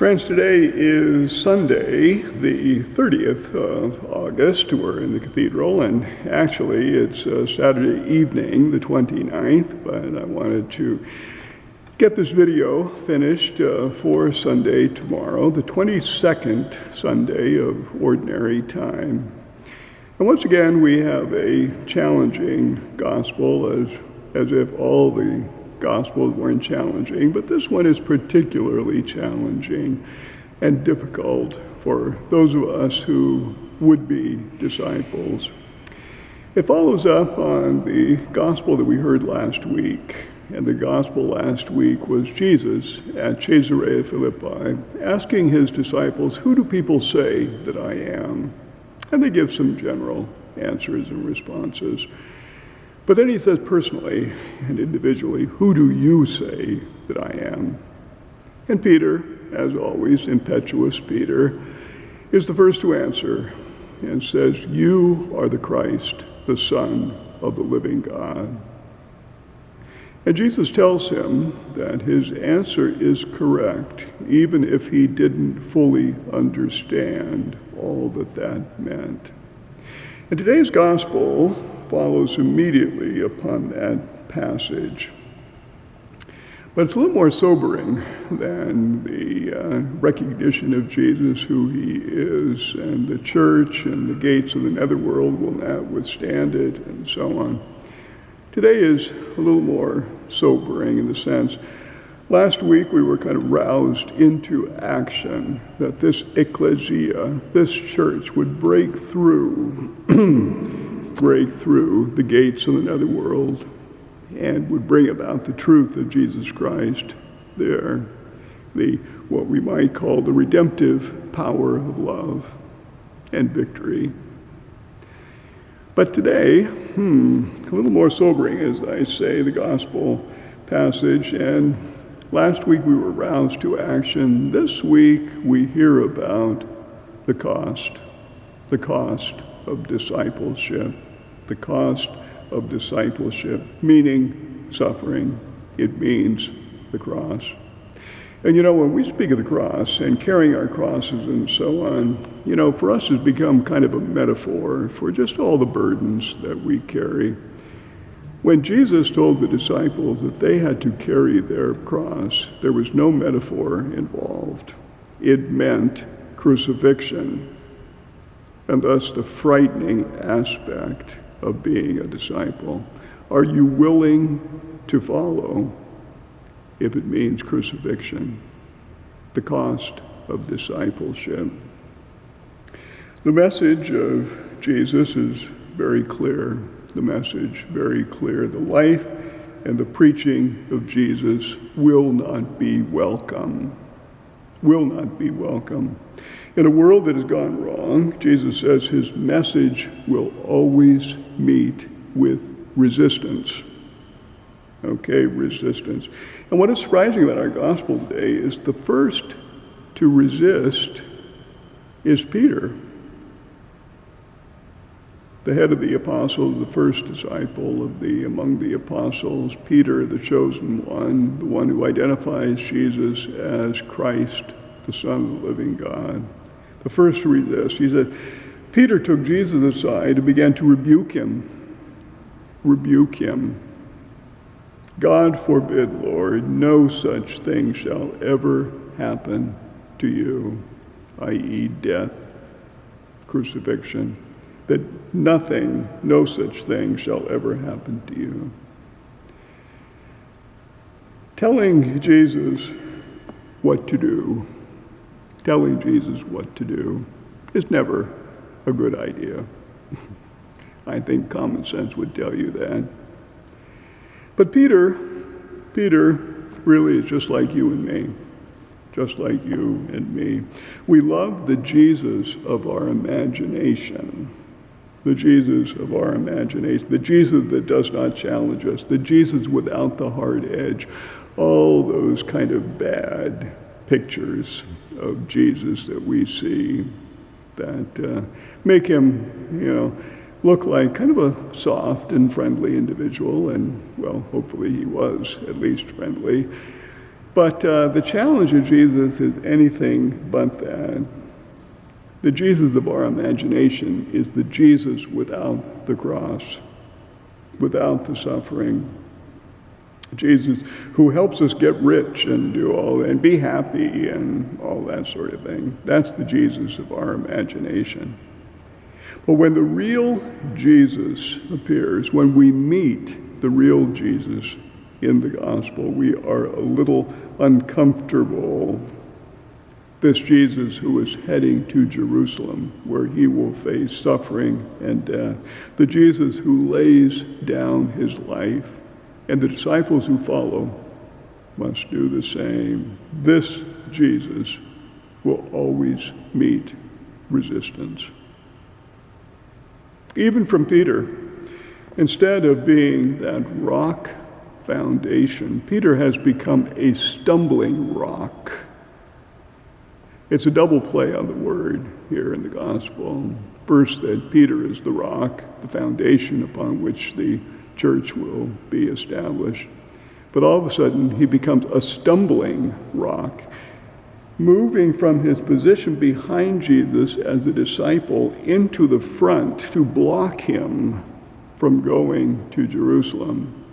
Friends, today is Sunday, the 30th of August. We're in the cathedral, and actually it's Saturday evening, the 29th, but I wanted to get this video finished for Sunday tomorrow, the 22nd Sunday of Ordinary Time. And once again, we have a challenging gospel, as if all the Gospels weren't challenging, but this one is particularly challenging and difficult for those of us who would be disciples. It follows up on the gospel that we heard last week, and the gospel last week was Jesus at Caesarea Philippi asking his disciples, "Who do people say that I am?" And they give some general answers and responses. But then he says personally and individually, "Who do you say that I am?" And Peter, as always, impetuous Peter, is the first to answer and says, "You are the Christ, the Son of the living God." And Jesus tells him that his answer is correct, even if he didn't fully understand all that meant. And today's gospel follows immediately upon that passage. But it's a little more sobering than the recognition of Jesus, who he is, and the church and the gates of the netherworld will not withstand it, and so on. Today is a little more sobering in the sense, last week we were kind of roused into action that this ecclesia, this church, would break through the gates of the netherworld and would bring about the truth of Jesus Christ there, what we might call the redemptive power of love and victory. But today, a little more sobering, as I say, the gospel passage. And last week we were roused to action. This week we hear about the cost of discipleship. The cost of discipleship, meaning suffering. It means the cross. And when we speak of the cross and carrying our crosses and so on, for us it's become kind of a metaphor for just all the burdens that we carry. When Jesus told the disciples that they had to carry their cross, there was no metaphor involved. It meant crucifixion, and thus the frightening aspect of being a disciple. Are you willing to follow if it means crucifixion? The cost of discipleship. The message of Jesus is very clear. The message very clear. The life and the preaching of Jesus will not be welcome. Will not be welcome. In a world that has gone wrong, Jesus says his message will always meet with resistance. Okay, resistance. And what is surprising about our gospel today is the first to resist is Peter. The head of the apostles, the first disciple among the apostles, Peter, the chosen one, the one who identifies Jesus as Christ, the Son of the living God. The first to resist. He said, Peter took Jesus aside and began to rebuke him. Rebuke him. "God forbid, Lord, no such thing shall ever happen to you," i.e. death, crucifixion. That nothing, no such thing shall ever happen to you. Telling Jesus what to do is never a good idea. I think common sense would tell you that. But Peter really is just like you and me. Just like you and me. We love the Jesus of our imagination. The Jesus of our imagination. The Jesus that does not challenge us. The Jesus without the hard edge. All those kind of bad pictures of Jesus that we see that make him, look like kind of a soft and friendly individual, and, well, hopefully he was at least friendly. But the challenge of Jesus is anything but that. The Jesus of our imagination is the Jesus without the cross, without the suffering. Jesus who helps us get rich and do all and be happy and all that sort of thing. That's the Jesus of our imagination. But when the real Jesus appears, when we meet the real Jesus in the gospel, we are a little uncomfortable. This Jesus who is heading to Jerusalem, where he will face suffering and death. The Jesus who lays down his life, and the disciples who follow must do the same. This Jesus will always meet resistance. Even from Peter, instead of being that rock foundation, Peter has become a stumbling rock. It's a double play on the word here in the gospel. First, that Peter is the rock, the foundation upon which the church will be established. But all of a sudden, he becomes a stumbling rock, moving from his position behind Jesus as a disciple into the front to block him from going to Jerusalem,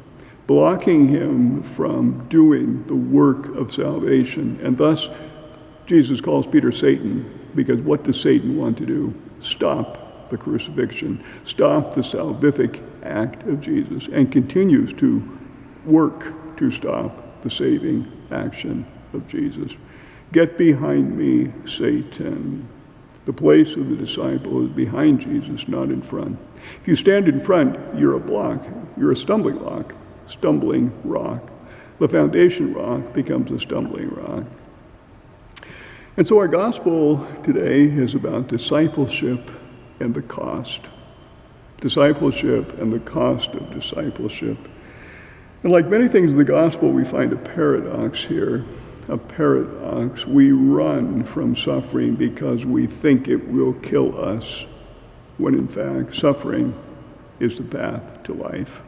blocking him from doing the work of salvation. And thus, Jesus calls Peter Satan, because what does Satan want to do? Stop the crucifixion, stop the salvific act of Jesus, and continues to work to stop the saving action of Jesus. Get behind me, Satan. The place of the disciple is behind Jesus, not in front. If you stand in front, you're a block. You're a stumbling rock. The foundation rock becomes a stumbling rock. And so our gospel today is about discipleship and the cost. Discipleship and the cost of discipleship. And like many things in the gospel, we find a paradox here. A paradox. We run from suffering because we think it will kill us, when in fact suffering is the path to life.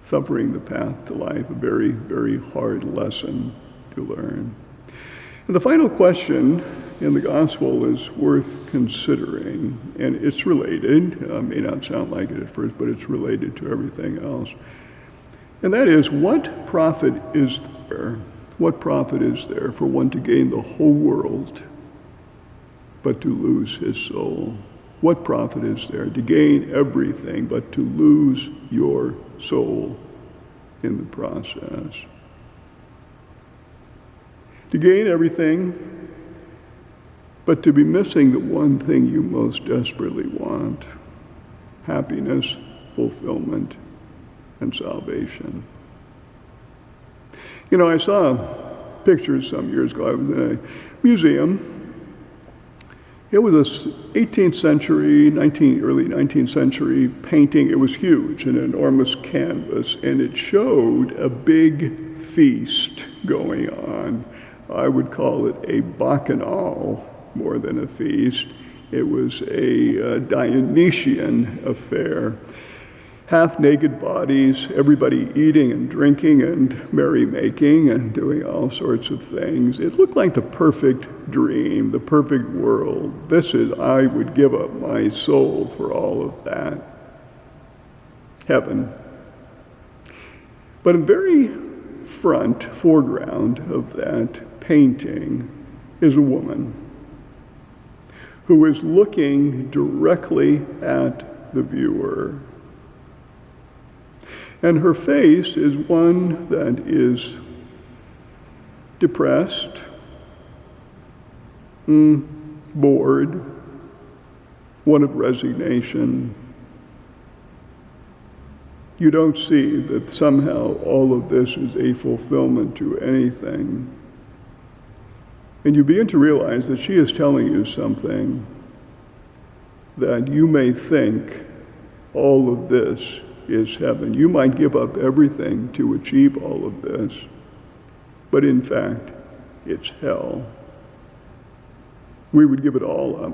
Suffering, the path to life, a very, very hard lesson to learn. And the final question in the gospel is worth considering, and it's related. May not sound like it at first, but it's related to everything else. And that is, what profit is there? What profit is there for one to gain the whole world, but to lose his soul? What profit is there to gain everything, but to lose your soul in the process? To gain everything, but to be missing the one thing you most desperately want: happiness, fulfillment, and salvation. You know, I saw pictures some years ago. I was in a museum. It was a 18th century, early 19th century painting. It was huge, an enormous canvas, and it showed a big feast going on. I would call it a bacchanal more than a feast. It was a Dionysian affair. Half-naked bodies, everybody eating and drinking and merrymaking and doing all sorts of things. It looked like the perfect dream, the perfect world. I would give up my soul for all of that. Heaven. But in the very foreground of that painting is a woman who is looking directly at the viewer. And her face is one that is depressed, bored, one of resignation. You don't see that somehow all of this is a fulfillment to anything. And you begin to realize that she is telling you something, that you may think all of this is heaven. You might give up everything to achieve all of this, but in fact, it's hell. We would give it all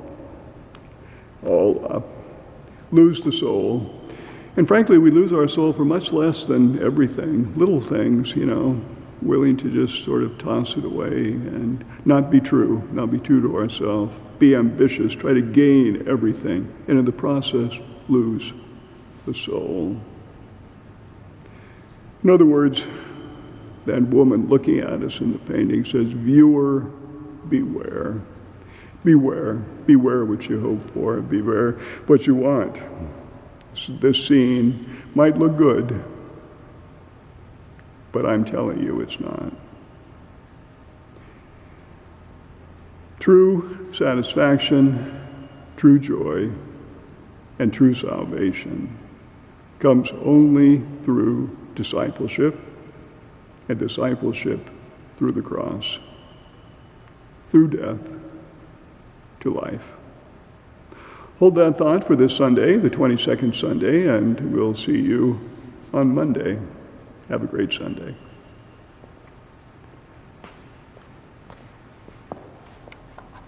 up, lose the soul. And frankly, we lose our soul for much less than everything. Little things, willing to just sort of toss it away and not be true to ourselves, be ambitious, try to gain everything, and in the process, lose the soul. In other words, that woman looking at us in the painting says, viewer, beware. Beware. Beware what you hope for. Beware what you want. This scene might look good, but I'm telling you it's not. True satisfaction, true joy, and true salvation comes only through discipleship, and discipleship through the cross, through death to life. Hold that thought for this Sunday, the 22nd Sunday, and we'll see you on Monday. Have a great Sunday.